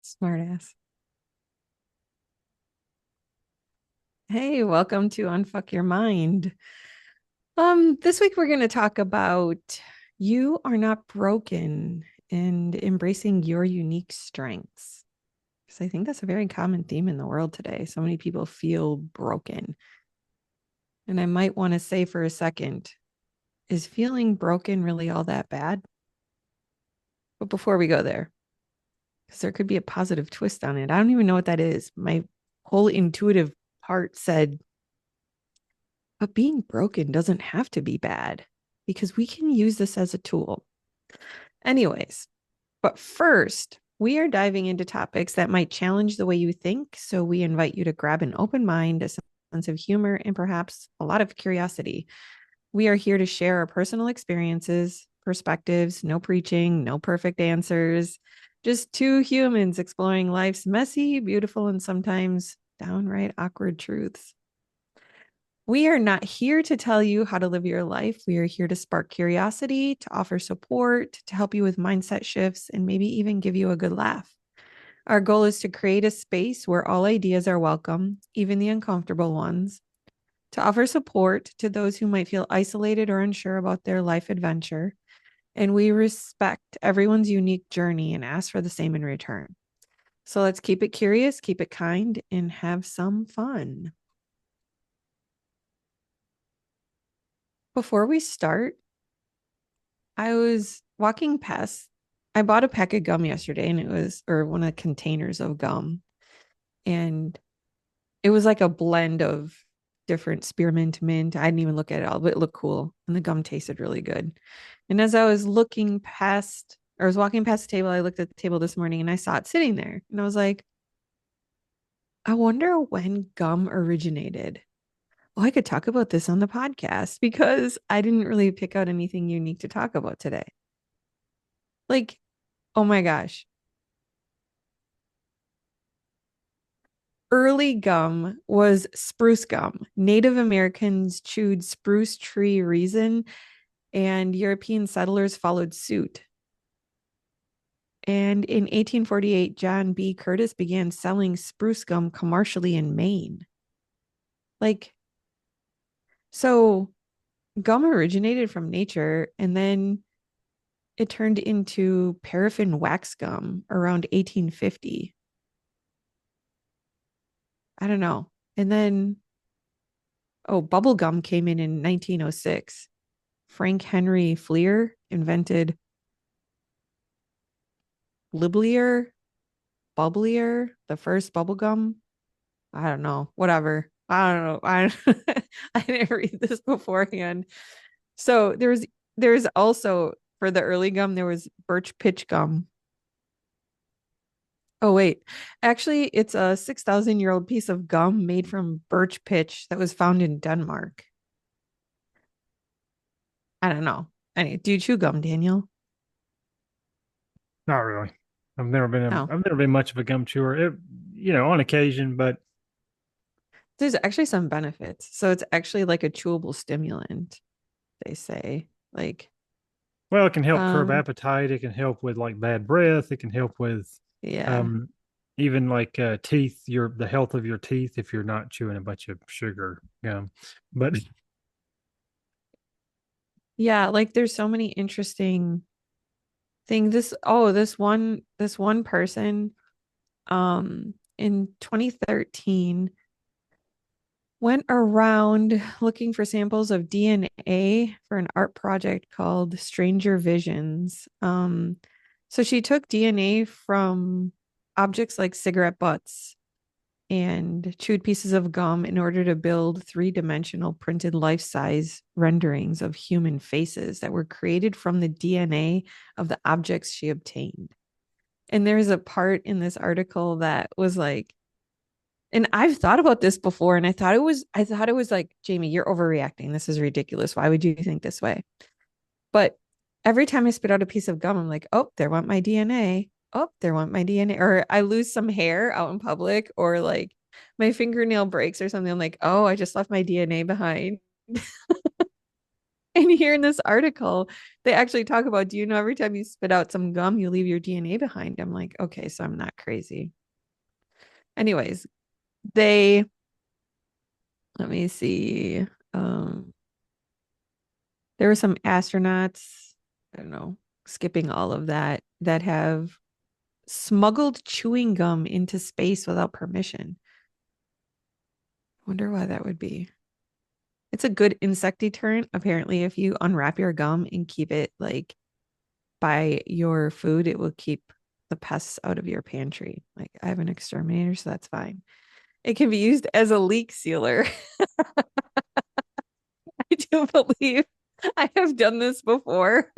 Smart ass. Hey, welcome to Unfuck Your Mind. This week we're going to talk about you are not broken and embracing your unique strengths. Because I think that's a very common theme in the world today. So many people feel broken. And I might want to say for a second, is feeling broken really all that bad? But before we go there, because there could be a positive twist on it. I don't even know what that is. My whole intuitive part said, but being broken doesn't have to be bad because we can use this as a tool. Anyways, but first, we are diving into topics that might challenge the way you think. So we invite you to grab an open mind, a sense of humor, and perhaps a lot of curiosity. We are here to share our personal experiences, perspectives, no preaching, no perfect answers, just two humans exploring life's messy, beautiful, and sometimes downright awkward truths. We are not here to tell you how to live your life. We are here to spark curiosity, to offer support, to help you with mindset shifts, and maybe even give you a good laugh. Our goal is to create a space where all ideas are welcome, even the uncomfortable ones, to offer support to those who might feel isolated or unsure about their life adventure. And we respect everyone's unique journey and ask for the same in return. So let's keep it curious, keep it kind, and have some fun. Before we start, I was walking past, I bought a pack of gum yesterday and it was, or one of the containers of gum. And it was like a blend of different spearmint mint. I didn't even look at it all, but it looked cool. And the gum tasted really good. And as I was looking past, or I was walking past the table, I looked at the table this morning and I saw it sitting there. And I was like, I wonder when gum originated. Oh, I could talk about this on the podcast because I didn't really pick out anything unique to talk about today. Like, oh my gosh. Early gum was spruce gum. Native Americans chewed spruce tree resin, and European settlers followed suit. And in 1848, John B. Curtis began selling spruce gum commercially in Maine. Like, so gum originated from nature and then it turned into paraffin wax gum around 1850. I don't know. And then, oh, bubble gum came in 1906. Frank Henry Fleer invented Liblier, Bubblier, the first bubble gum. I don't know, whatever. I don't know. I didn't read this beforehand. So there's also for the early gum there was birch pitch gum. Oh wait, actually it's a 6,000-year-old piece of gum made from birch pitch that was found in Denmark. I don't know. Anyway, do you chew gum, Daniel? Not really. No. I've never been much of a gum chewer. On occasion, but There's actually some benefits. So it's actually like a chewable stimulant, they say. Like, well, it can help curb um, appetite. It can help with like bad breath. It can help with yeah. um even like teeth, the health of your teeth if you're not chewing a bunch of sugar gum. But Yeah, like there's so many interesting things. This one person in 2013 went around looking for samples of DNA for an art project called Stranger Visions. So she took DNA from objects like cigarette butts and chewed pieces of gum in order to build three-dimensional printed life-size renderings of human faces that were created from the DNA of the objects she obtained. And there's a part in this article that was like, and I've thought about this before, and I thought it was like, Jamie, you're overreacting. This is ridiculous. Why would you think this way? But every time I spit out a piece of gum, I'm like, oh, there went my DNA. Oh, there went my DNA. Or I lose some hair out in public, or like my fingernail breaks or something. I'm like, oh, I just left my DNA behind. And here in this article, they actually talk about, do you know every time you spit out some gum, you leave your DNA behind? I'm like, okay, so I'm not crazy. Anyways, they let me see. Um, there were some astronauts, I don't know, skipping all of that, that have smuggled chewing gum into space without permission. Wonder why that would be. It's a good insect deterrent. Apparently, if you unwrap your gum and keep it like by your food, it will keep the pests out of your pantry. Like I have an exterminator, so that's fine. It can be used as a leak sealer. I do believe I have done this before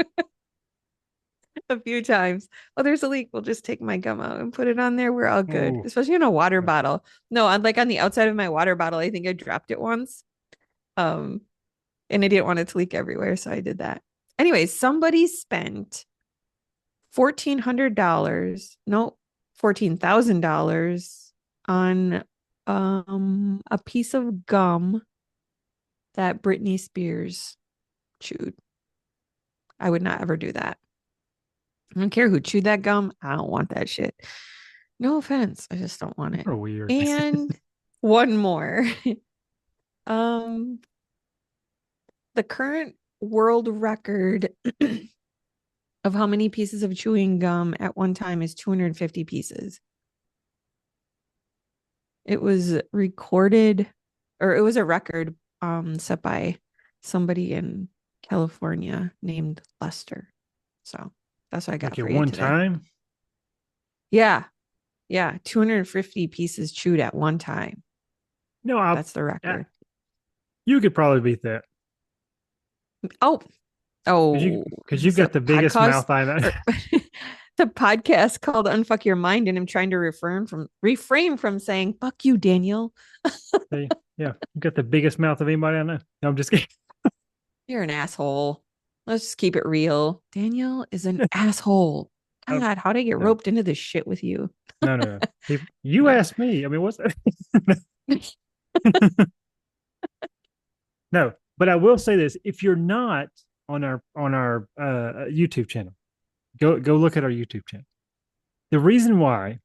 a few times. Oh, there's a leak. We'll just take my gum out and put it on there. We're all good, Oh, especially in a water yeah. bottle. No, I'm like on the outside of my water bottle. I think I dropped it once. Um, and I didn't want it to leak everywhere, so I did that. Anyway, somebody spent $1,400, no, $14,000 on a piece of gum that Britney Spears chewed. I would not ever do that. I don't care who chewed that gum. I don't want that shit. No offense. I just don't want it. You're weird. And one more. Um, the current world record of how many pieces of chewing gum at one time is 250 pieces. It was recorded, or it was a record set by somebody in California named Lester. So that's what I got Like at for you one today. time? Yeah. Yeah. 250 pieces chewed at one time. No, That's the I record. you could probably beat that Oh, because oh, you've this is a got the biggest podcast mouth I know. or the podcast called Unfuck Your Mind, and I'm trying to refrain from saying fuck you, Daniel. See? Yeah, you've got the biggest mouth of anybody I know. No, I'm just kidding. You're an asshole. Let's just keep it real. Daniel is an asshole. Oh, God, how did I get no, roped into this shit with you? no, no, no. You No. asked me. I mean, what's that? No, but I will say this: if you're not on our YouTube channel, go look at our YouTube channel. The reason why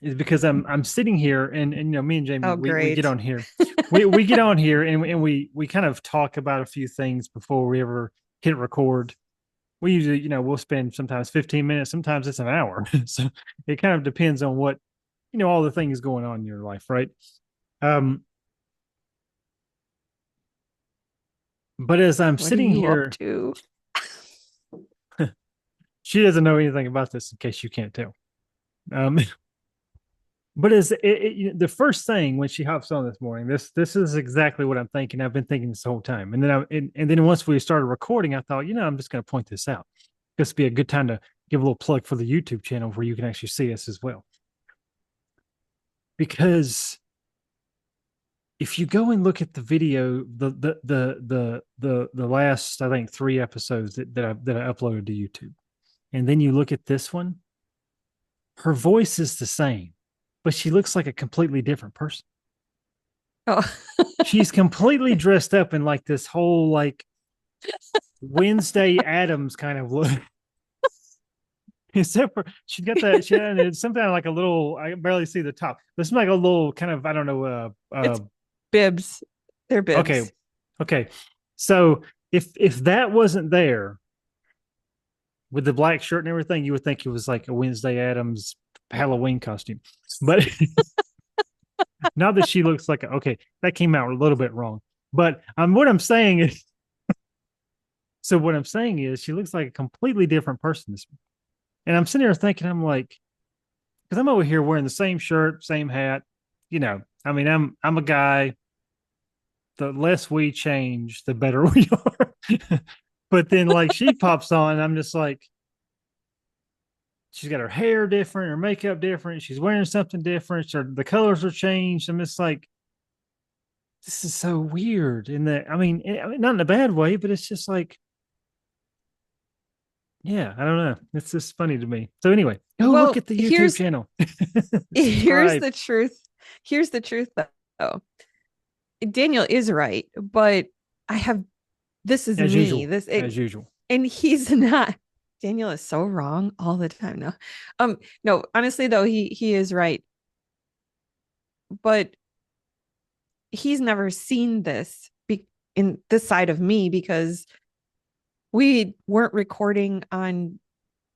is because I'm sitting here and you know me and Jamie Oh, we get great. on here, we get on here and we kind of talk about a few things before we ever hit record. We usually we'll spend sometimes 15 minutes, sometimes it's an hour. So it kind of depends on what all the things going on in your life, right? Um, but as I'm What are sitting you up here, to? she doesn't know anything about this in case you can't tell. Um, but the first thing when she hops on this morning, this is exactly what I'm thinking. I've been thinking this whole time, and then once we started recording, I thought, I'm just going to point this out. This would be a good time to give a little plug for the YouTube channel where you can actually see us as well. Because if you go and look at the video, the last I think 3 episodes that I uploaded to YouTube, and then you look at this one, her voice is the same, but she looks like a completely different person. Oh, She's completely dressed up in like this whole like Wednesday Adams kind of look. Except for she had it's something like a little, I can barely see the top. But it's like a little kind of, I don't know, it's bibs. They're okay, bibs. okay. So if that wasn't there with the black shirt and everything, you would think it was like a Wednesday Adams Halloween costume. But now that she looks like okay, that came out a little bit wrong. But what I'm saying is, so what I'm saying is, she looks like a completely different person. And I'm sitting here thinking, I'm like, because I'm over here wearing the same shirt, same hat. I mean, I'm a guy. The less we change, the better we are. But then, like, she pops on, I'm just like, she's got her hair different, her makeup different, she's wearing something different, or the colors are changed. I'm just like, this is so weird. In that, I mean, not in a bad way, but it's just like, yeah, I don't know. It's just funny to me. So anyway, go look Well, at the YouTube here's channel. here's Subscribe. the truth. Here's the truth though. Daniel is right, but I have this is As me. usual. This it, As usual. and he's not. Daniel is so wrong all the time. No, no. Honestly, though, he is right. But he's never seen this in this side of me because we weren't recording on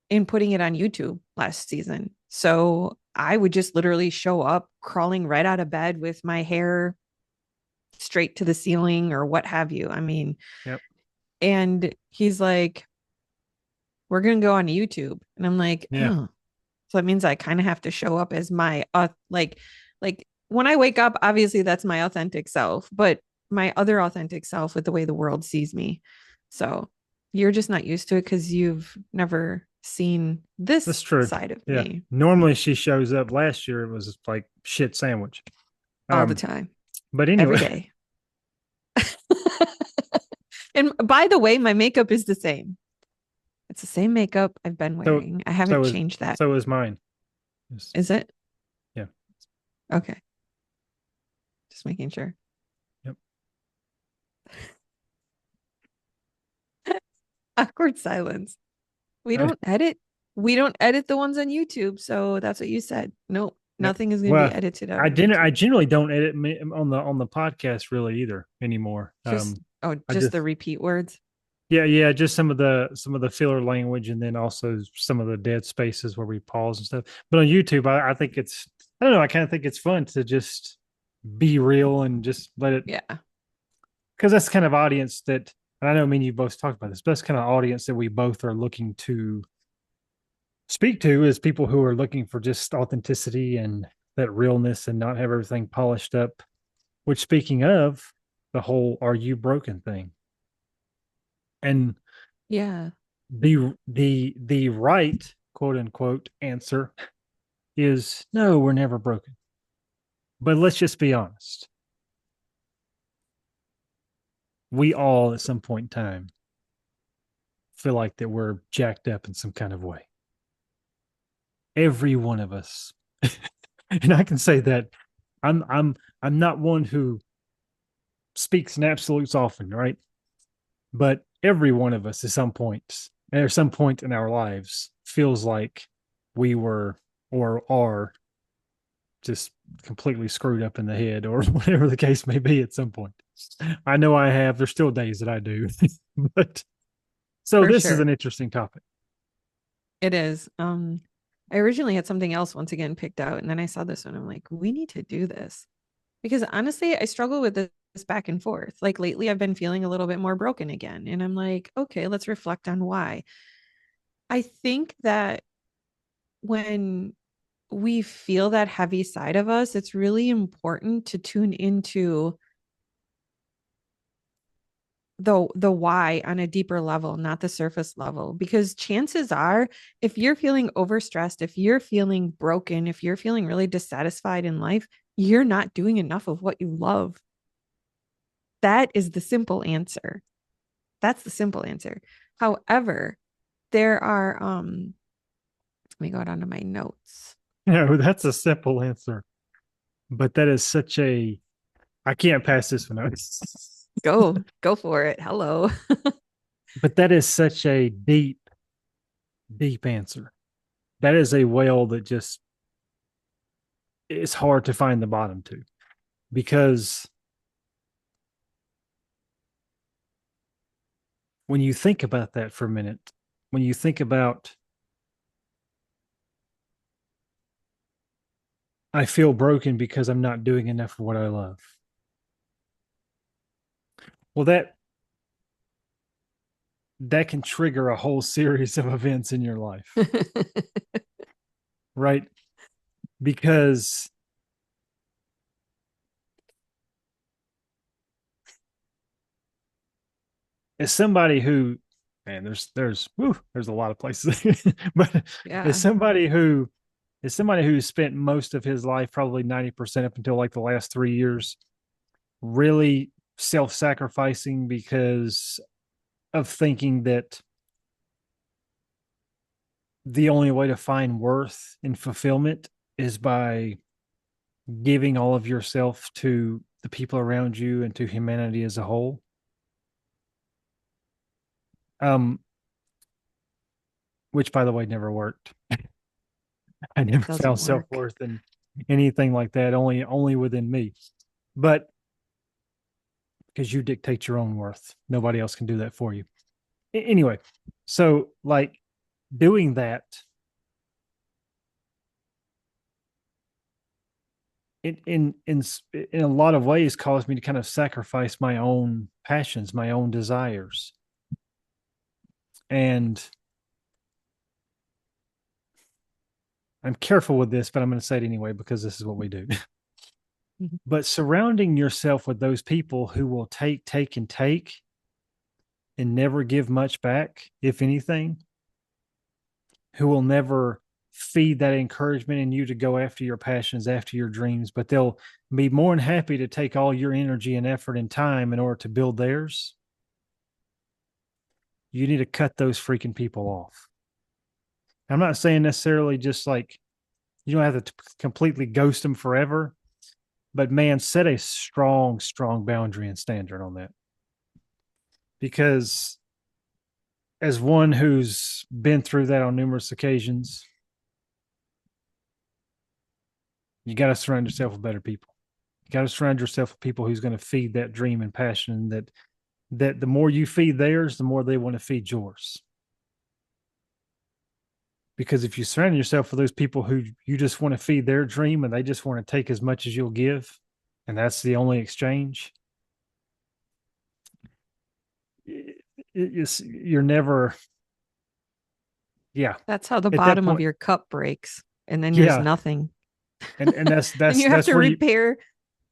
and putting it on YouTube last season. So I would just literally show up crawling right out of bed with my hair straight to the ceiling or what have you. I mean, Yep. and he's like, we're going to go on YouTube. And I'm like, Yeah. oh, so that means I kind of have to show up as my, like when I wake up, obviously that's my authentic self, but my other authentic self with the way the world sees me. So you're just not used to it because you've never seen That's this true. side of Yeah. me Normally she shows up. Last year it was like shit sandwich. all the Um, time, but every anyway, day. And by the way, my makeup is the same. It's the same makeup I've been so wearing. I haven't so is changed that. so is mine. Yes. Is it? Yeah. Okay. Just making sure. Yep. Awkward silence. We I, don't edit. We don't edit the ones on YouTube. So that's what you said. Nope. yep. Nothing is going to be Well, edited out I of didn't. I YouTube. generally don't edit on the podcast really either anymore. Just, oh, I just just the repeat words. yeah, just some of the filler language, and then also some of the dead spaces where we pause and stuff. But on YouTube, I think it's I don't know. I kind of think it's fun to just be real and just let it Yeah. because that's the kind of audience that and I know I mean you both talked about this, but that's the kind of audience that we both are looking to speak to is people who are looking for just authenticity and that realness and not have everything polished up. Which speaking of the whole "Are you broken?" thing, and Yeah. the right quote unquote answer is no, we're never broken. But let's just be honest. We all at some point in time feel like that we're jacked up in some kind of way. Every one of us. And I can say that I'm not one who speaks in absolutes often, right? But every one of us at some point in our lives feels like we were or are just completely screwed up in the head or whatever the case may be at some point. I know I have. There's still days that I do. But so For this is an sure. interesting topic. It is. I originally had something else once again picked out, and then I saw this one. I'm like, we need to do this because honestly, I struggle with this back and forth. Like lately, I've been feeling a little bit more broken again, and I'm like, okay, let's reflect on why. I think that when we feel that heavy side of us, it's really important to tune into the why on a deeper level, not the surface level. Because chances are, if you're feeling overstressed, if you're feeling broken, if you're feeling really dissatisfied in life, you're not doing enough of what you love. That is the simple answer. That's the simple answer. However, there are let me go down to my notes. That's a simple answer, but that is such a I can't pass this one out. Go for it. Hello. But that is such a deep answer. That is a well that just is hard to find the bottom to because when you think about that for a minute, when you think about I feel broken because I'm not doing enough of what I love. Well, that can trigger a whole series of events in your life, right? Because as somebody who, man, there's a lot of places, but as Yeah. somebody who is somebody who spent most of his life, probably 90% up until like the last 3 years, really self-sacrificing because of thinking that the only way to find worth and fulfillment is by giving all of yourself to the people around you and to humanity as a whole. um, which by the way never worked. I never Doesn't found self work. worth in anything like that. Only within me. But because you dictate your own worth, nobody else can do that for you. Anyway, so like doing that in a lot of ways caused me to kind of sacrifice my own passions, my own desires, and I'm careful with this, but I'm going to say it anyway because this is what we do. Mhm. But surrounding yourself with those people who will and take and never give much back, if anything, who will never feed that encouragement in you to go after your passions, after your dreams, but they'll be more than happy to take all your energy and effort and time in order to build theirs. You need to cut those freaking people off. I'm not saying necessarily just like you don't have to completely ghost them forever, but man, set a strong boundary and standard on that. Because as one who's been through that on numerous occasions, you got to surround yourself with better people. You got to surround yourself with people who's going to feed that dream and passion that the more you feed theirs, the more they want to feed yours. Because if you surround yourself with those people who you just want to feed their dream and they just want to take as much as you'll give, and that's the only exchange, you're never, yeah. That's how the At that bottom of point, your cup breaks, and then there's yeah, nothing. and that's And that's you have that's to where you repair.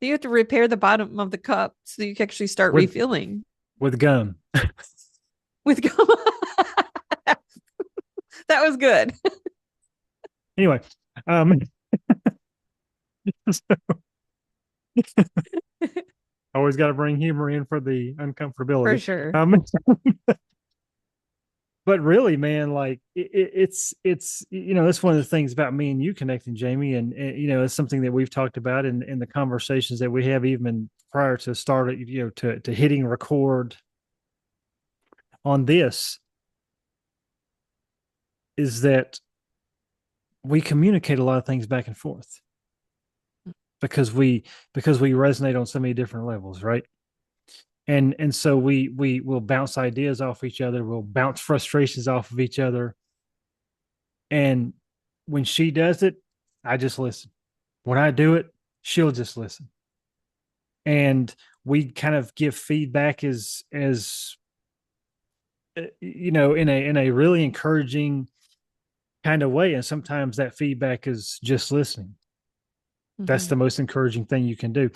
You have to repair the bottom of the cup so you can actually start with refilling with gum. with gum. That was good. Anyway, um, always got to bring humor in for the For uncomfortability. sure. Um, but really, man, like it's that's one of the things about me and you connecting, Jamie, and it's something that we've talked about in the conversations that we have even prior to start, to hitting record on this, is that we communicate a lot of things back and forth because we resonate on so many different levels, right? And so we will bounce ideas off each other, we'll bounce frustrations off of each other, and when she does it, I just listen. When I do it, she'll just listen. And we kind of give feedback as in a really encouraging kind of way. And sometimes that feedback is just listening. That's the Mhm. most encouraging thing you can do.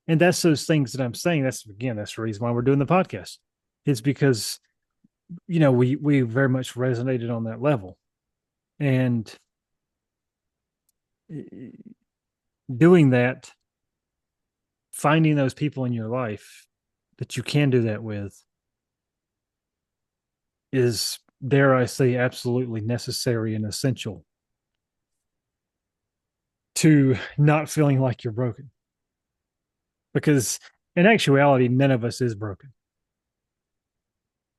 And that's those things that I'm saying. That's the reason why we're doing the podcast. It's because we very much resonated on that level. And doing that, finding those people in your life that you can do that with is, dare I say, absolutely necessary and essential to not feeling like you're broken. Because in actuality, none of us is broken.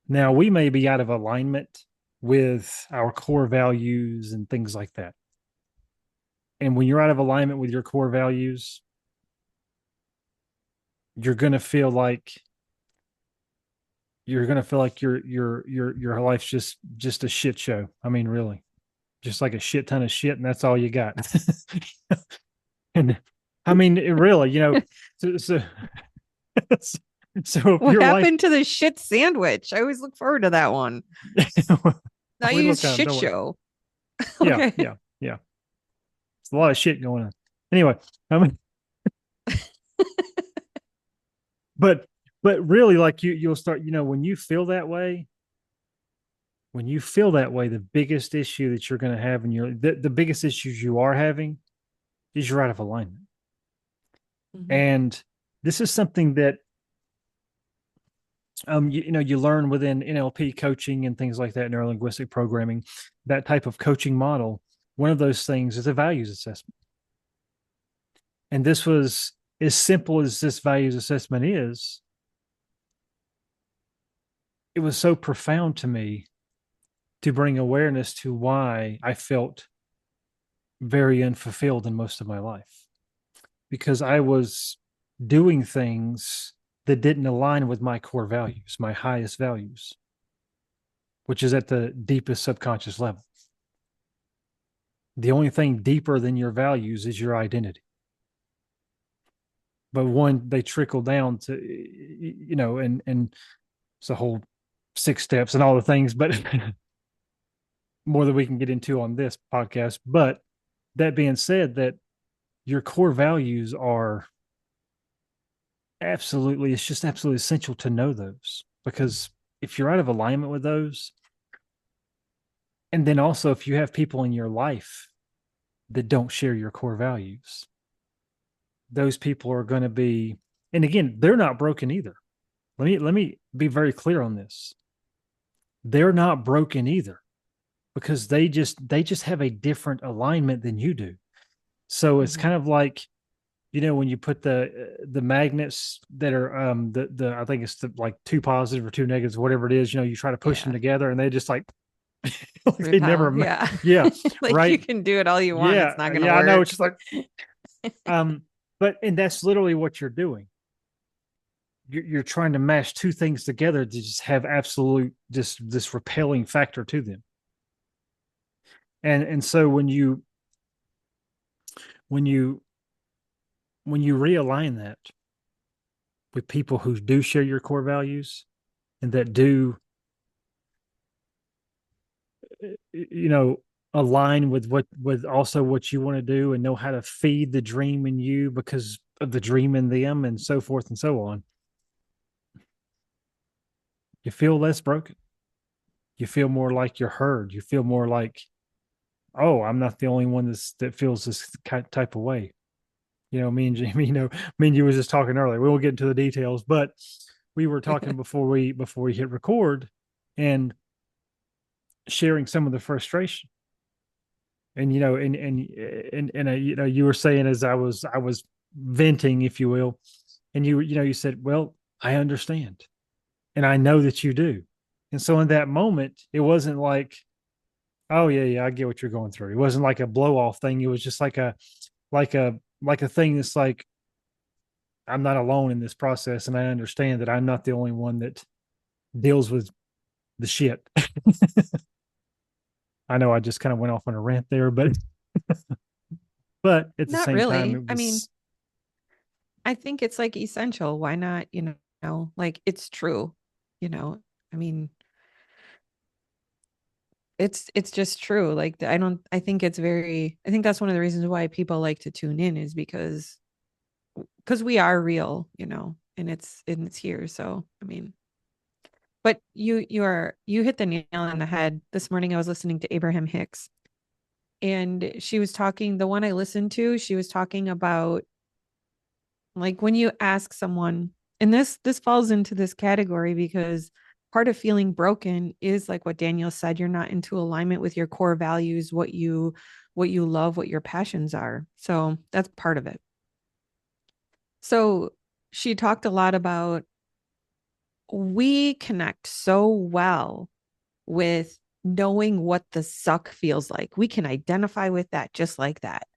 Now, we may be out of alignment with our core values and things like that. And when you're out of alignment with your core values, you're going to feel like your life's just a shit show. I mean, really, just like a shit ton of shit, and that's all you got. And I mean, it really, so, so so if What your life, happened to the shit sandwich? I always look forward to that one. Now we you use look on, shit don't worry. show. Yeah, Okay. yeah, yeah. It's a lot of shit going on. Anyway, I mean, but but really, like you'll start, when you feel that way, the biggest issue that you're going to have in the biggest issues you are having is you're out of alignment. Mhm. And this is something that you learn within NLP coaching and things like that, neuro linguistic programming, that type of coaching model. One of those things is a values assessment. And this was, as simple as this values assessment is, it was so profound to me to bring awareness to why I felt very unfulfilled in most of my life, because I was doing things that didn't align with my core values, my highest values, which is at the deepest subconscious level. The only thing deeper than your values is your identity. But one, they trickle down to, and it's a whole 6 steps and all the things, but more than we can get into on this podcast. But that being said, that your core values are absolutely, it's just absolutely essential to know those, because if you're out of alignment with those, and then also if you have people in your life that don't share your core values, those people are going to be, and again, they're not broken either. Let me be very clear on this. They're not broken either, because they just have a different alignment than you do. So it's Mhm. kind of like, when you put the magnets that are the I think it's the like two positive or two negatives, whatever it is, you try to push them Yeah. together and they just like they never, Repel. Yeah. yeah, Like you right, can do it all you want. It's yeah, not going to yeah, I know, it's work. just like, um but and that's literally what you're doing. You're trying to mash two things together to just have absolute, just this repelling factor to them. And so when you when you realign that with people who do share your core values, and that do, you know align with also what you want to do, and know how to feed the dream in you because of the dream in them, and so forth and so on, you feel less broken. You feel more like you're heard. You feel more like, oh, I'm not the only one that feels this type of way. Me and Jamie, me and you was just talking earlier. We won't get into the details, but we were talking before we hit record, and sharing some of the frustration. And you were saying, as I was venting, if you will, and you said, well, I understand, and I know that you do. And so in that moment, it wasn't like, oh yeah, yeah, I get what you're going through. It wasn't like a blow off thing. It was just like a thing that's like, I'm not alone in this process, and I understand that I'm not the only one that deals with the shit. I know I just kind of went off on a rant there, but at the Not same time, really. it I mean, was, I think it's like essential. Why not, like it's true, you know. I mean, it's just true. Like I think it's very I think that's one of the reasons why people like to tune in is because we are real, and it's here. So, I mean, but you hit the nail on the head. This morning I was listening to Abraham Hicks, and she was talking, the one I listened to, she was talking about like when you ask someone, and this falls into this category because part of feeling broken is like what Daniel said, you're not into alignment with your core values, what you love, what your passions are. So that's part of it. So she talked a lot about we connect so well with knowing what the suck feels like. We can identify with that just like that.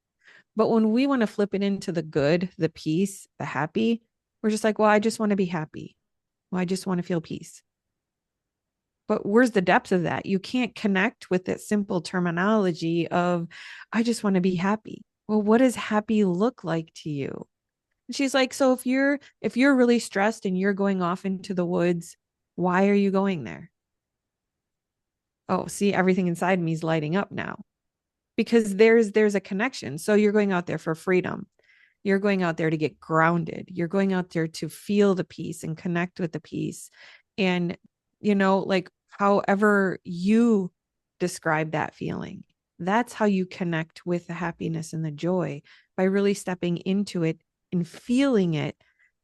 But when we want to flip it into the good, the peace, the happy, we're just like, well, I just want to be happy. Well, I just want to feel peace. But where's the depth of that? You can't connect with that simple terminology of, I just want to be happy. Well, what does happy look like to you? And she's like, so if you're really stressed and you're going off into the woods, why are you going there? Oh, see, everything inside me is lighting up now because there's a connection. So you're going out there for freedom. You're going out there to get grounded. You're going out there to feel the peace and connect with the peace. And, like however you describe that feeling, that's how you connect with the happiness and the joy by really stepping into it and feeling it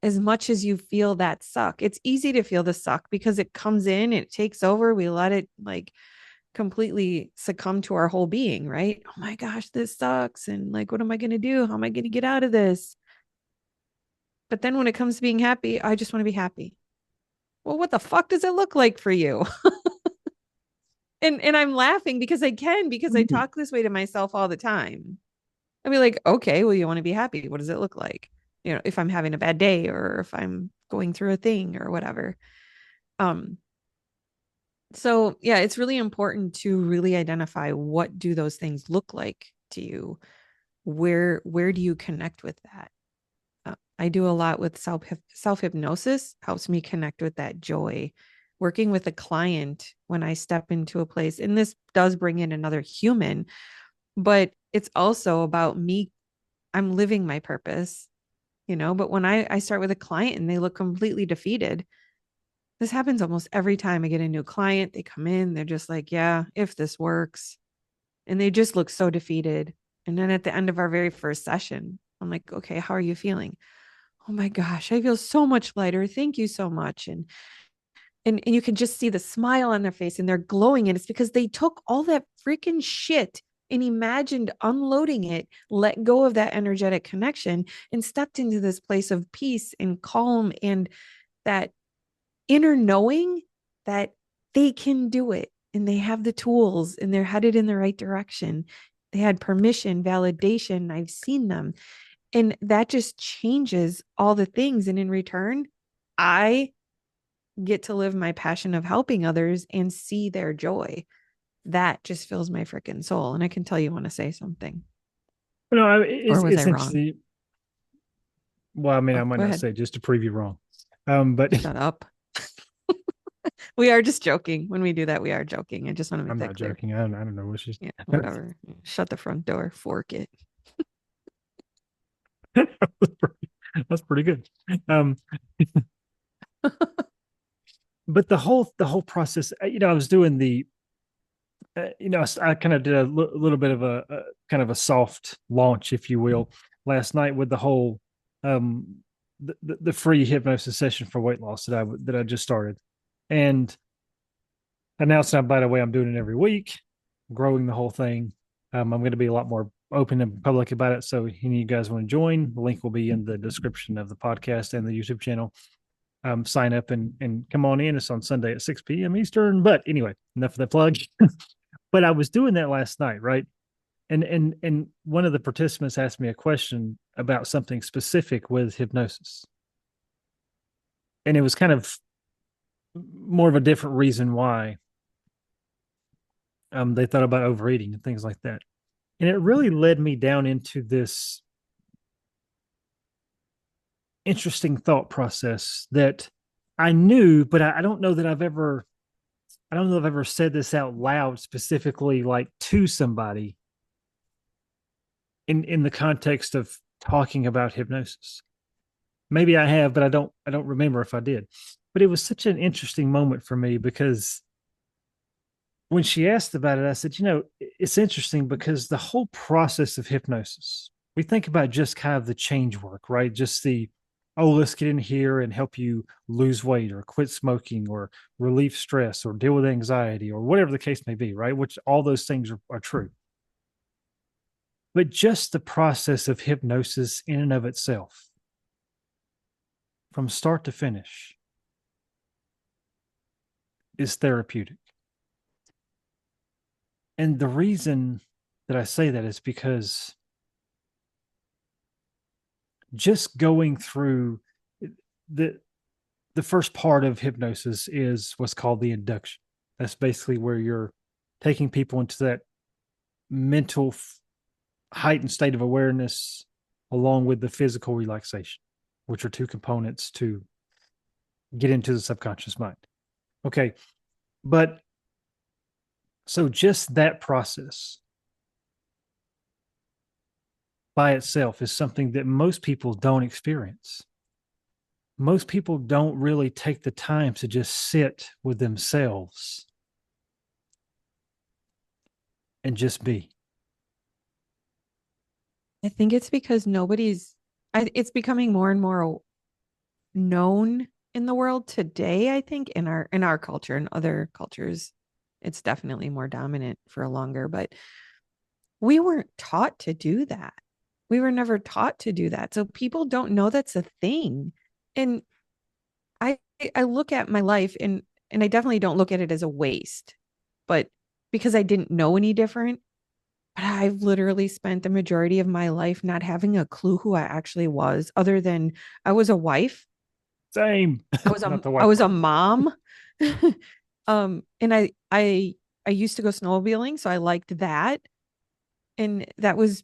as much as you feel that suck. It's easy to feel the suck because it comes in, it takes over. We let it like completely succumb to our whole being, right? Oh my gosh, this sucks. And like, what am I going to do? How am I going to get out of this? But then when it comes to being happy, I just want to be happy. Well, what the fuck does it look like for you? And I'm laughing because I can, because I talk this way to myself all the time. I'd be like, okay, well, you want to be happy. What does it look like? You know, if I'm having a bad day or if I'm going through a thing or whatever. Um, so yeah, it's really important to really identify what do those things look like to you? Where do you connect with that? I do a lot with self hypnosis, helps me connect with that joy. Working with a client when I step into a place, and this does bring in another human, but it's also about me. I'm living my purpose, you know. But when I start with a client and they look completely defeated, this happens almost every time I get a new client. They come in, they're just like, yeah, if this works. And they just look so defeated. And then at the end of our very first session, I'm like, okay, how are you feeling? Oh my gosh, I feel so much lighter. Thank you so much. And you can just see the smile on their face and they're glowing. And it's because they took all that freaking shit and imagined unloading it, let go of that energetic connection, and stepped into this place of peace and calm and that inner knowing that they can do it and they have the tools and they're headed in the right direction. They had permission, validation. I've seen them. And that just changes all the things. And in return, I get to live my passion of helping others and see their joy. That just fills my freaking soul. And I can tell you want to say something. No, Or was I it's wrong? interesting. Well, I mean, I Oh, might go not ahead. say just to prove you wrong, but Shut up. We are just joking. When we do that, we are joking. I just want to make I'm that not clear. joking. I don't know what she's. Yeah, whatever. Shut the front door, fork it. That's pretty good. Um, but the whole process, I was doing I kind of did a little bit of a kind of a soft launch, if you will, last night with the whole um the free hypnosis session for weight loss that I just started, and announced now, by the way, I'm doing it every week, growing the whole thing. I'm going to be a lot more open and public about it. So, any of you guys want to join, the link will be in the description of the podcast and the YouTube channel. Sign up and come on in. It's on Sunday at 6 p.m. Eastern. But anyway, enough of the plug. But I was doing that last night, right? And one of the participants asked me a question about something specific with hypnosis, and it was kind of more of a different reason why they thought about overeating and things like that. And it really led me down into this interesting thought process that I knew, but I don't know that I don't know if I've ever said this out loud specifically, like to somebody in the context of talking about hypnosis. Maybe I have, but I don't remember if I did. But it was such an interesting moment for me because when she asked about it, I said, it's interesting because the whole process of hypnosis, we think about just kind of the change work, right? Just oh, let's get in here and help you lose weight or quit smoking or relieve stress or deal with anxiety or whatever the case may be, right? Which all those things are true. But just the process of hypnosis in and of itself, from start to finish, is therapeutic. And the reason that I say that is because just going through the the first part of hypnosis is what's called the induction. That's basically where you're taking people into that mental heightened state of awareness along with the physical relaxation, which are two components to get into the subconscious mind. Okay. But so just that process by itself is something that most people don't experience. Most people don't really take the time to just sit with themselves and just be. I think it's because it's becoming more and more known in the world today. I think in our culture and other cultures, it's definitely more dominant for longer, but we weren't taught to do that. We were never taught to do that. So people don't know that's a thing. And I I look at my life and I definitely don't look at it as a waste, but because I didn't know any different, but I've literally spent the majority of my life not having a clue who I actually was, other than I was a wife. Same. I was a Not the I white was a part. mom. And I used to go snowmobiling, so I liked that. And that was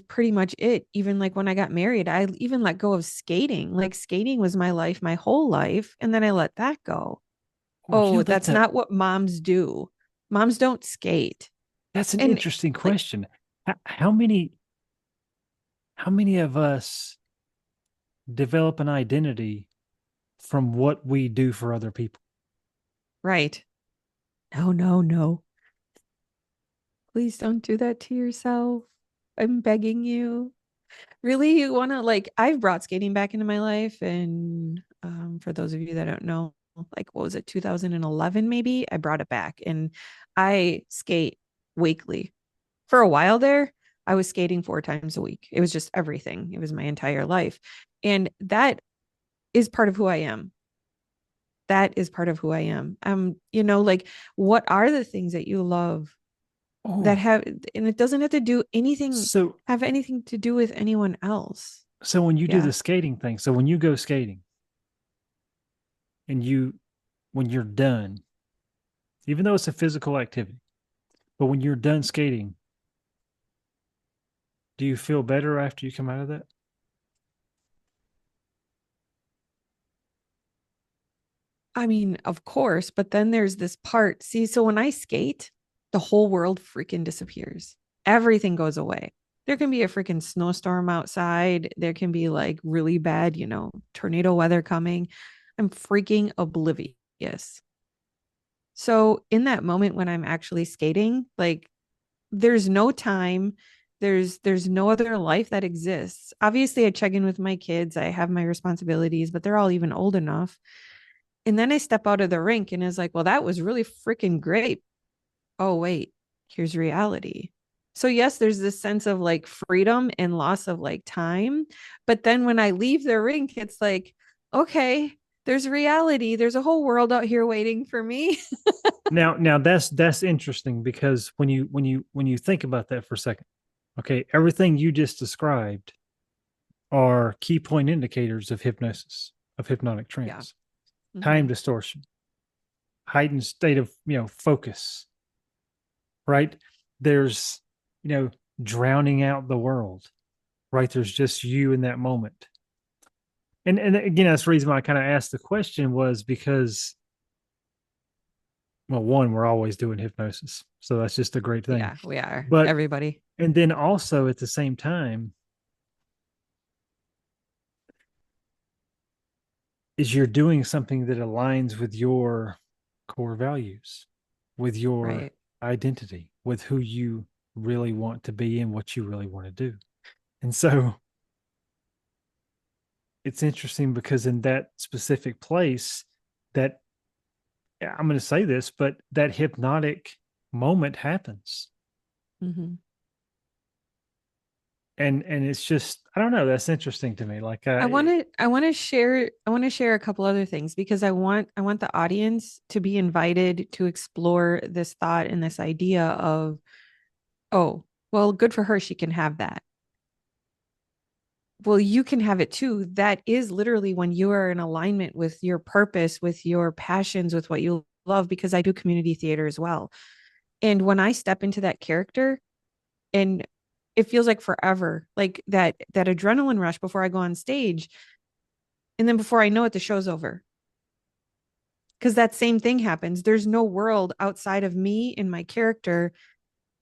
pretty much it. Even like when I got married, I even let go of skating. Like skating was my life, my whole life, and then I let that go. Well, Oh, that's that's a not what moms do. Moms don't skate. that's an And interesting like, question. How many of us develop an identity from what we do for other people? right. No, no, no. Please don't do that to yourself. I'm begging you. Really, you want to like I've brought skating back into my life, and for those of you that don't know, like what was it, 2011 maybe? I brought it back and I skate weekly. For a while there, I was skating 4 times a week. It was just everything. It was my entire life. And that is part of who I am. That is part of who I am. Like what are the things that you love that Oh, have, and it doesn't have to do anything, so have anything to do with anyone else. so when you do Yeah. the skating thing, so when you go skating and when you're done, even though it's a physical activity, but when you're done skating, do you feel better after you come out of that? I mean, of course, but then there's this part. See, so when I skate, the whole world freaking disappears. Everything goes away. There can be a freaking snowstorm outside. There can be like really bad, tornado weather coming. I'm freaking oblivious. So in that moment when I'm actually skating, like there's no time, there's no other life that exists. Obviously, I check in with my kids. I have my responsibilities, but they're all even old enough. And then I step out of the rink and is like, well, that was really freaking great. Oh, wait, here's reality. So, yes, there's this sense of like freedom and loss of like time. But then when I leave the rink, it's like, okay, there's reality. There's a whole world out here waiting for me. Now that's interesting because when you think about that for a second, okay, everything you just described are key point indicators of hypnosis, of hypnotic Yeah. trance. Time Mm-hmm. distortion, heightened state of focus, right? There's you know drowning out the world, right? There's just you in that moment. And again, that's the reason why I kind of asked the question was because, well, one, we're always doing hypnosis, so that's just a great thing. Yeah, we are. But Everybody. and then also at the same time is you're doing something that aligns with your core values, with your Right. identity, with who you really want to be and what you really want to do. And so it's interesting because in that specific place, that I'm going to say this, but that hypnotic moment happens. Mm-hmm. And it's just, I don't know, that's interesting to me. Like I want to share a couple other things because I want the audience to be invited to explore this thought and this idea of, oh, well, good for her, she can have that. Well, you can have it too. That is literally when you are in alignment with your purpose, with your passions, with what you love, because I do community theater as well. And when I step into that character, and it feels like forever, like that adrenaline rush before I go on stage, and then before I know it, the show's over. Because that same thing happens. There's no world outside of me and my character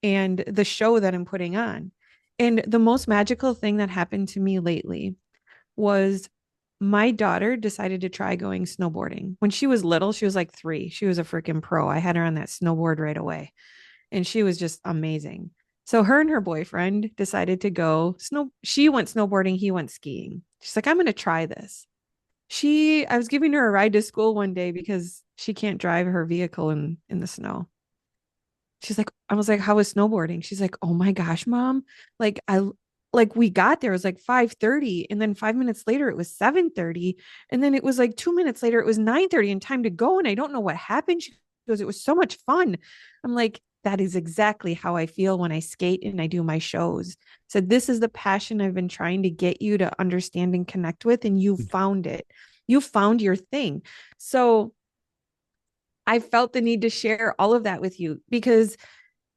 and the show that I'm putting on. And the most magical thing that happened to me lately was my daughter decided to try going snowboarding. When she was little, she was like 3. She was a freaking pro. I had her on that snowboard right away, and she was just amazing. So her and her boyfriend decided to go snow. She went snowboarding, he went skiing. She's like, I'm going to try this. I was giving her a ride to school one day because she can't drive her vehicle in the snow. I was like, how was snowboarding? She's like, oh my gosh, mom. Like, like we got there, it was like 5:30, and then 5 minutes later it was 7:30, and then it was like 2 minutes later it was 9:30 and time to go. And I don't know what happened. She goes, it was so much fun. I'm like, that is exactly how I feel when I skate and I do my shows. So this is the passion I've been trying to get you to understand and connect with, and you found it. You found your thing. So I felt the need to share all of that with you, because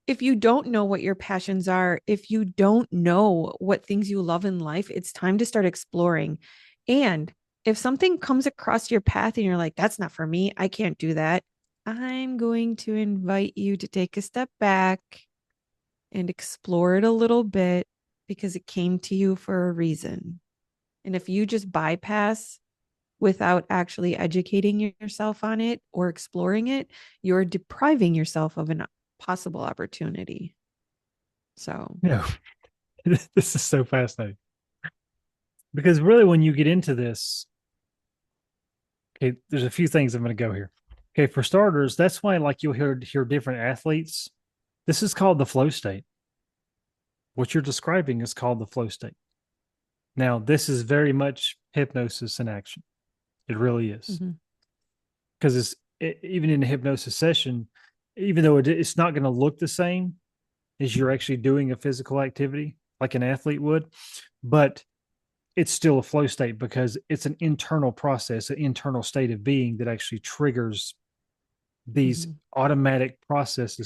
if you don't know what your passions are, if you don't know what things you love in life, it's time to start exploring. And if something comes across your path and you're like, that's not for me, I can't do that, I'm going to invite you to take a step back and explore it a little bit, because it came to you for a reason. And if you just bypass without actually educating yourself on it or exploring it, you're depriving yourself of an possible opportunity. So, You know, this is so fascinating because really, when you get into this, okay, there's a few things I'm going to go here. Okay, for starters, that's why like you'll hear different athletes. This is called the flow state. What you're describing is called the flow state. Now, this is very much hypnosis in action. It really is mhm, because even in a hypnosis session, even though it's not going to look the same as you're actually doing a physical activity like an athlete would, but it's still a flow state because it's an internal process, an internal state of being that actually triggers these mhm. automatic process,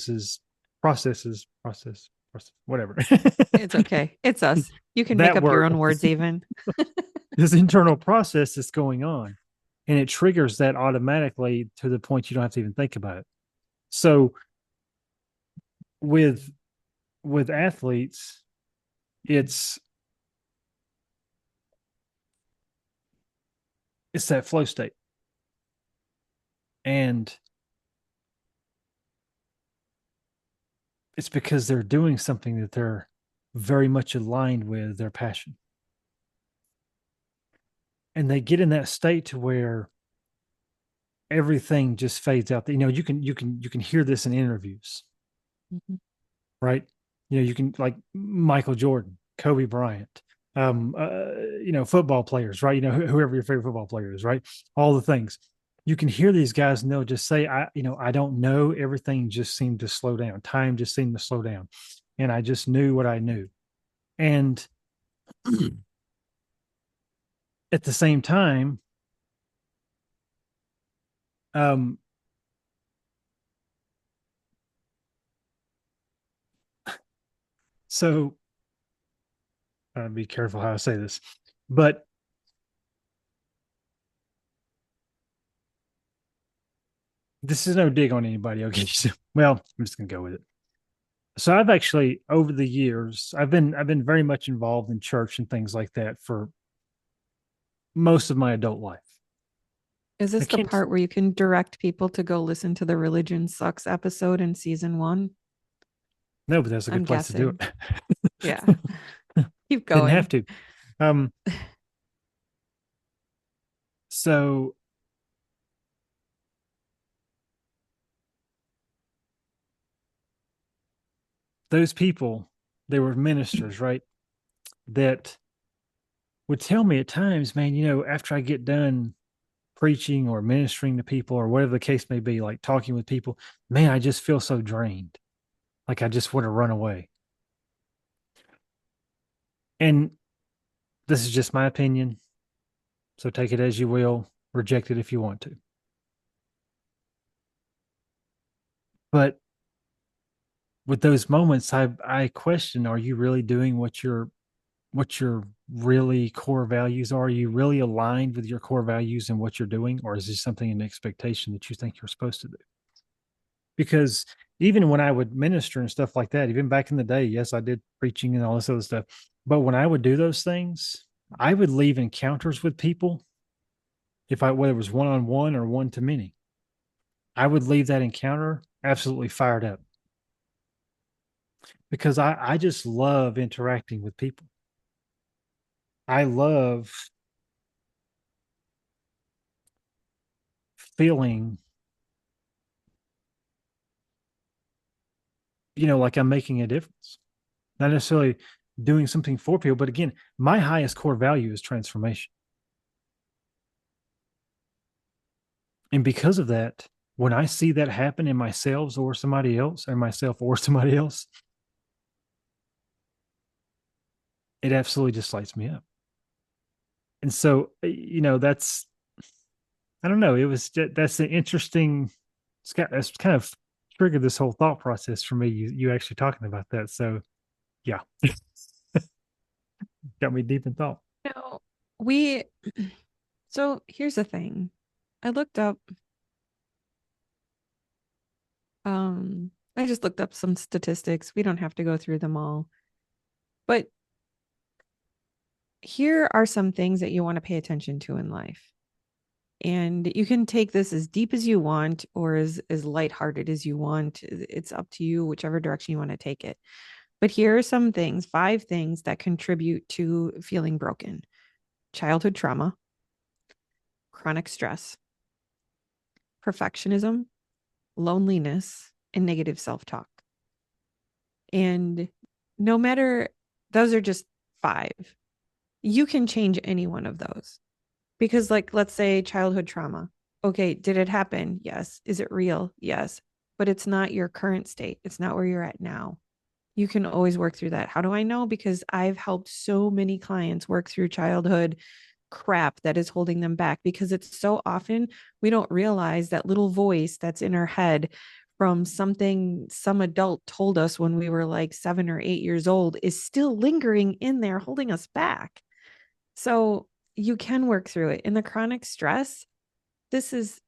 whatever. It's okay. It's us. You can make That up your word, own words even. this internal process that's going on, and it triggers that automatically to the point you don't have to even think about it. So with with athletes, it's it's that flow state, and it's because they're doing something that they're very much aligned with their passion, and they get in that state to where everything just fades out. You know, you can hear this in interviews, Mhm, right? You know, you can like Michael Jordan, Kobe Bryant, football players, right? You know, whoever your favorite football player is, right? All the things. You can hear these guys and they'll just say, I don't know. Everything just seemed to slow down. Time just seemed to slow down. And I just knew what I knew. And at the same time, um, so be careful how I say this, but this is no dig on anybody. Okay. So, well, I'm just gonna go with it. So I've actually over the years, I've been very much involved in church and things like that for most of my adult life. is I this the can't part where you can direct people to go listen to the Religion Sucks episode in season one? no, but that's a good I'm place to do guessing. it. Yeah. Keep Didn't have going. to. Um, so those people, they were ministers, right? That would tell me at times, man, after I get done preaching or ministering to people or whatever the case may be, like talking with people, man, I just feel so drained. Like I just want to run away. And this is just my opinion. So take it as you will, reject it if you want to. But with those moments, I question: Are you really doing what your really core values are? Are you really aligned with your core values and what you're doing, or is this something an expectation that you think you're supposed to do? Because even when I would minister and stuff like that, even back in the day, yes, I did preaching and all this other stuff. But when I would do those things, I would leave encounters with people, if I whether it was one on one or one to many. I would leave that encounter absolutely fired up because I just love interacting with people. I love feeling, like I'm making a difference. Not necessarily doing something for people. But again, my highest core value is transformation. And because of that, when I see that happen in myself or somebody else, or myself or somebody else, it absolutely just lights me up. And so, that's, I don't know, it was that's an interesting, it's kind of triggered this whole thought process for me. You actually talking about that. So yeah, got me deep in thought. No, we, so here's the thing. I looked up, I just looked up some statistics. We don't have to go through them all, but here are some things that you want to pay attention to in life. And you can take this as deep as you want or as lighthearted as you want. It's up to you, whichever direction you want to take it. But here are some things, 5 things that contribute to feeling broken: childhood trauma, chronic stress, perfectionism, loneliness, and negative self talk. And no matter, those are just 5. You can change any one of those because, like, let's say childhood trauma. Okay, did it happen? Yes. Is it real? Yes. But it's not your current state. It's not where you're at now. You can always work through that. How do I know? Because I've helped so many clients work through childhood crap that is holding them back, because it's so often we don't realize that little voice that's in our head from something some adult told us when we were like 7 or 8 years old is still lingering in there, holding us back. So you can work through it. In the chronic stress, this is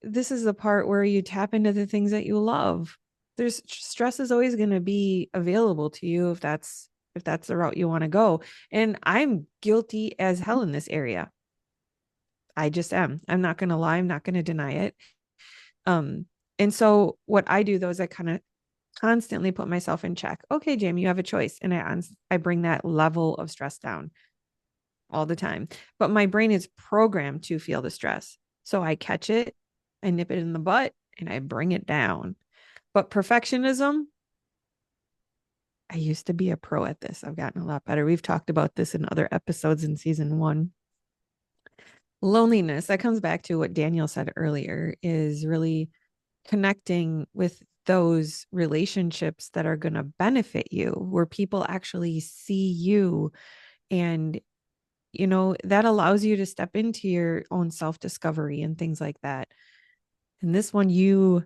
this is the part where you tap into the things that you love. There's stress is always going to be available to you if that's the route you want to go. And I'm guilty as hell in this area. I just am. I'm not going to lie. I'm not going to deny it. Um, and so what I do though is I kind of constantly put myself in check. Okay, Jamie, you have a choice, and I bring that level of stress down all the time. But my brain is programmed to feel the stress, so I catch it, I nip it in the butt, and I bring it down. But perfectionism, I used to be a pro at this. I've gotten a lot better. We've talked about this in other episodes in season 1. Loneliness, that comes back to what Daniel said earlier, is really connecting with those relationships that are going to benefit you, where people actually see you. And, that allows you to step into your own self discovery and things like that. And this one, you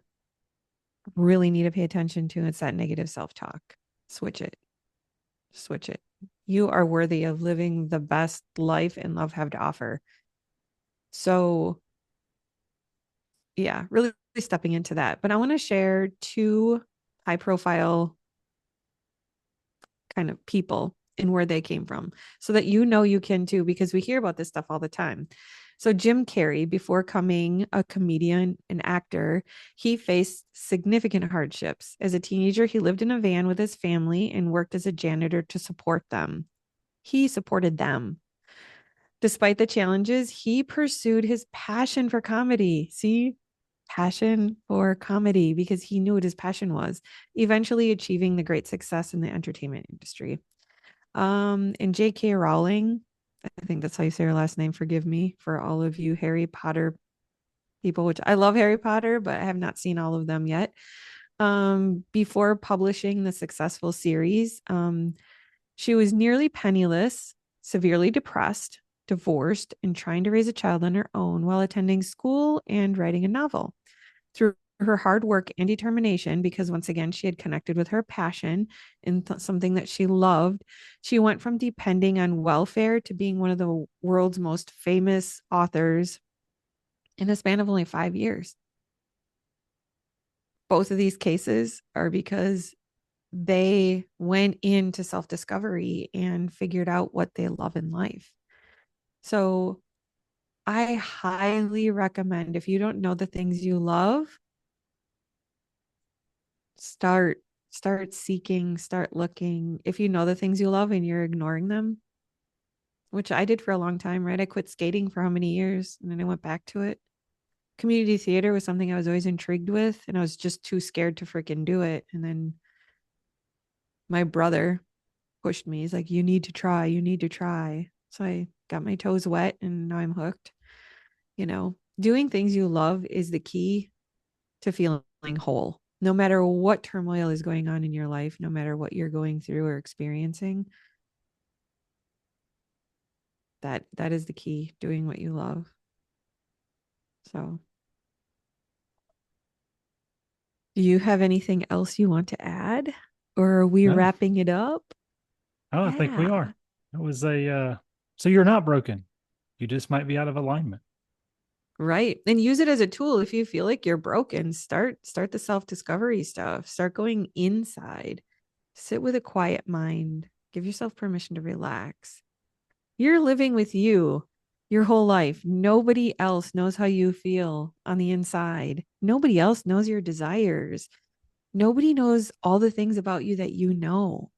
really need to pay attention to. It's that negative self talk. Switch it, switch it. You are worthy of living the best life and love have to offer. So, yeah, really stepping into that. But I want to share 2 high profile kind of people and where they came from so that you can too, because we hear about this stuff all the time. So Jim Carrey, before becoming a comedian and actor, he faced significant hardships. As a teenager, he lived in a van with his family and worked as a janitor to support them. He supported them. Despite the challenges, he pursued his passion for comedy. See, passion for comedy, because he knew what his passion was, eventually achieving the great success in the entertainment industry. And J.K. Rowling, I think that's how you say her last name. Forgive me for all of you Harry Potter people, which I love Harry Potter, but I have not seen all of them yet. Before publishing the successful series, she was nearly penniless, severely depressed, divorced, and trying to raise a child on her own while attending school and writing a novel. Through her hard work and determination, because once again, she had connected with her passion in something that she loved, she went from depending on welfare to being one of the world's most famous authors in a span of only 5 years. Both of these cases are because they went into self discovery and figured out what they love in life. So I highly recommend, if you don't know the things you love, start start seeking, start looking. If you know the things you love and you're ignoring them, which I did for a long time, right? I quit skating for how many years and then I went back to it. Community theater was something I was always intrigued with, and I was just too scared to freaking do it. And then my brother pushed me. He's like, you need to try, you need to try. So I got my toes wet and now I'm hooked. Doing things you love is the key to feeling whole. No matter what turmoil is going on in your life, no matter what you're going through or experiencing, that is the key, doing what you love. So, do you have anything else you want to add? Or are we No, wrapping it up? oh, I think we Yeah. are. It was so you're not broken. You just might be out of alignment. Right. And use it as a tool if you feel like you're broken. Start the self-discovery stuff. Start going inside. Sit with a quiet mind. Give yourself permission to relax. You're living with you your whole life. Nobody else knows how you feel on the inside. Nobody else knows your desires. Nobody knows all the things about you that you know.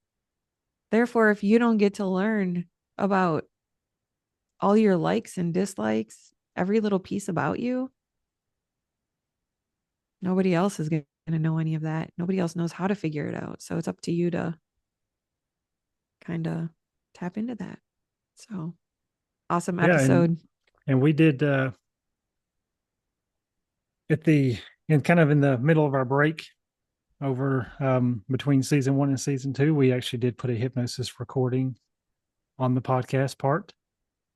Therefore, if you don't get to learn about all your likes and dislikes, every little piece about you, nobody else is going to know any of that. Nobody else knows how to figure it out. So it's up to you to kind of tap into that. So awesome Yeah, episode. and we did at the in kind of in the middle of our break over between season 1 and season 2, we actually did put a hypnosis recording on the podcast part.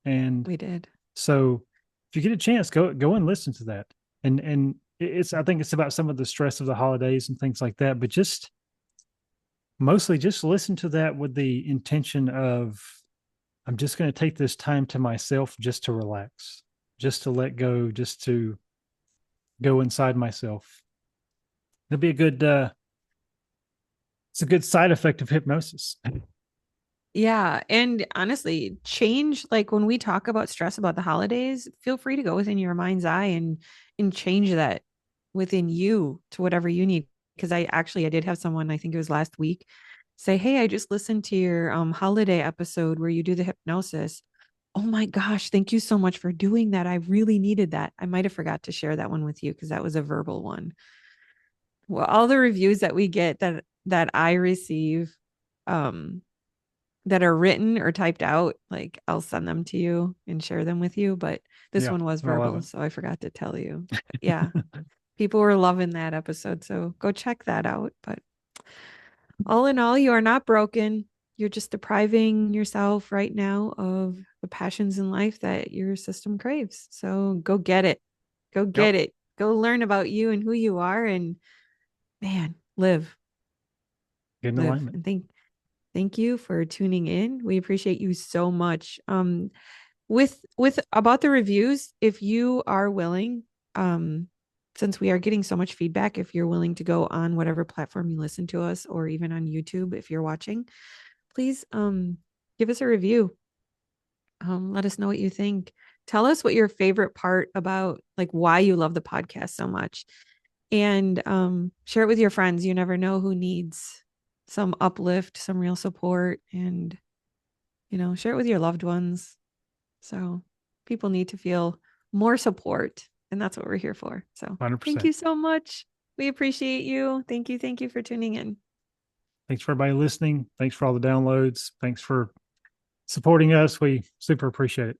And We did. so if you get a chance, go and listen to that. And it's I think it's about some of the stress of the holidays and things like that, but just mostly just listen to that with the intention of I'm just going to take this time to myself just to relax, just to let go, just to go inside myself. It'll be a good it's a good side effect of hypnosis. Yeah. And honestly, change, like when we talk about stress about the holidays, feel free to go within your mind's eye and change that within you to whatever you need. Because I did have someone, I think it was last week, say, hey, I just listened to your holiday episode where you do the hypnosis. Oh my gosh, thank you so much for doing that. I really needed that. I might have forgot to share that one with you because that was a verbal one. Well, all the reviews that we get that I receive, um, that are written or typed out, like I'll send them to you and share them with you. But this Yeah, one was I love verbal, so I forgot to tell you. But yeah, people were loving that episode. So go check that out. But all in all, you are not broken. You're just depriving yourself right now of the passions in life that your system craves. So go get it. Go yep, get it. Go learn about you and who you are and man, live, get in live. alignment. And thank you for tuning in. We appreciate you so much. With about the reviews, if you are willing, um since we are getting so much feedback, if you're willing to go on whatever platform you listen to us or even on YouTube if you're watching, please give us a review. Let us know what you think. Tell us what your favorite part about, like, why you love the podcast so much, and share it with your friends. You never know who needs some uplift, some real support, and share it with your loved ones. So people need to feel more support, and that's what we're here for. So thank 100%. you so much. We appreciate you. Thank you for tuning in. Thanks for everybody listening. Thanks for all the downloads. Thanks for supporting us. We super appreciate it.